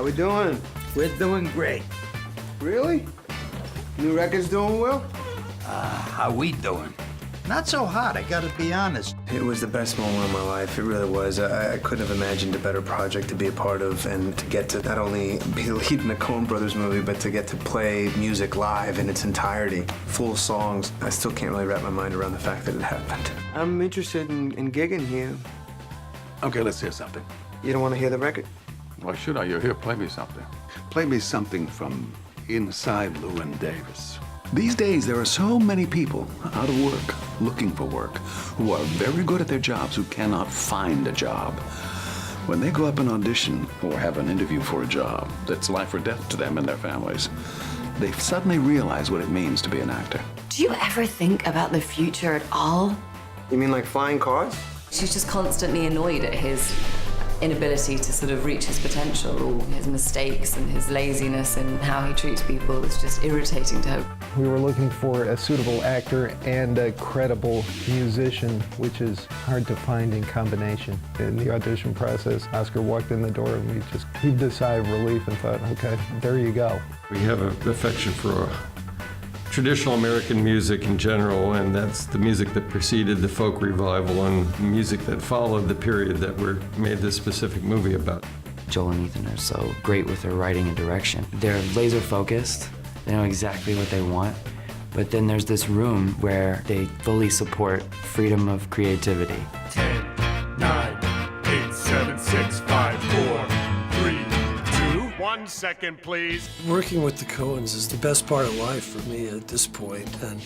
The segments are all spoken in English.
How we doing? We're doing great. Really? New record's doing well? How we doing? Not so hot, I gotta be honest. It was the best moment of my life. It really was. I couldn't have imagined a better project to be a part of and to get to not only be the lead in a Coen Brothers movie, but to get to play music live in its entirety, full songs. I still can't really wrap my mind around the fact that it happened. I'm interested in gigging here. Okay, let's hear something. You don't want to hear the record? Why should I? You're here, play me something. Play me something from Inside Llewyn Davis. These days, there are so many people out of work, looking for work, who are very good at their jobs, who cannot find a job. When they go up and audition or have an interview for a job that's life or death to them and their families, they suddenly realize what it means to be an actor. Do you ever think about the future at all? You mean like flying cars? She's just constantly annoyed at his inability to sort of reach his potential, or his mistakes and his laziness and how he treats people. It's just irritating to her. We were looking for a suitable actor and a credible musician, which is hard to find in combination. In the audition process, Oscar walked in the door and we just heaved a sigh of relief and thought, okay, there you go. We have an affection for traditional American music in general, and that's the music that preceded the folk revival and music that followed the period that we made this specific movie about. Joel and Ethan are so great with their writing and direction. They're laser focused, they know exactly what they want, but then there's this room where they fully support freedom of creativity. 10, 9, 8, 7, 6, 5, 4, 3, 2, 1 second, please. Working with the Coens is the best part of life for me at this point, and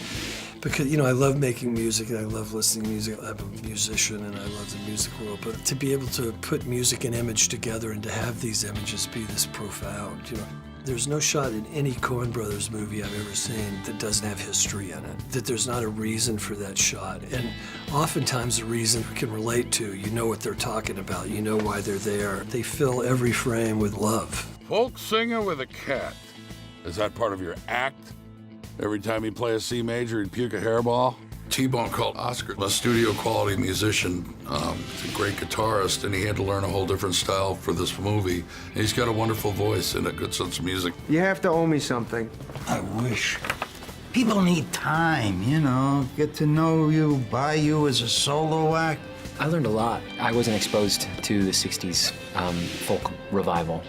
because, you know, I love making music and I love listening to music. I'm a musician and I love the music world, but to be able to put music and image together and to have these images be this profound, you know. There's no shot in any Coen Brothers movie I've ever seen that doesn't have history in it, that there's not a reason for that shot. And oftentimes the reason we can relate to, you know what they're talking about, you know why they're there. They fill every frame with love. Folk singer with a cat. Is that part of your act? Every time you play a C major, he'd puke a hairball? T-Bone called Oscar a studio quality musician. He's a great guitarist, and he had to learn a whole different style for this movie. And he's got a wonderful voice and a good sense of music. You have to owe me something. I wish. People need time, you know, get to know you, buy you as a solo act. I learned a lot. I wasn't exposed to the 60s folk revival.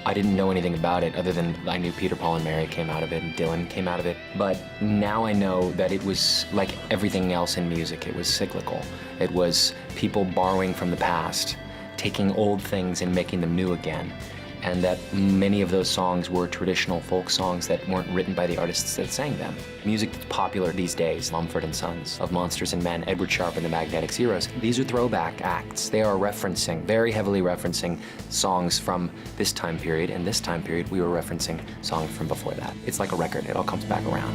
I didn't know anything about it other than I knew Peter, Paul, and Mary came out of it and Dylan came out of it. But now I know that it was like everything else in music. It was cyclical. It was people borrowing from the past, taking old things and making them new again. And that many of those songs were traditional folk songs that weren't written by the artists that sang them. Music that's popular these days, Mumford & Sons, Of Monsters and Men, Edward Sharpe and the Magnetic Zeros, these are throwback acts. They are referencing, very heavily referencing songs from this time period, and this time period we were referencing songs from before that. It's like a record, it all comes back around.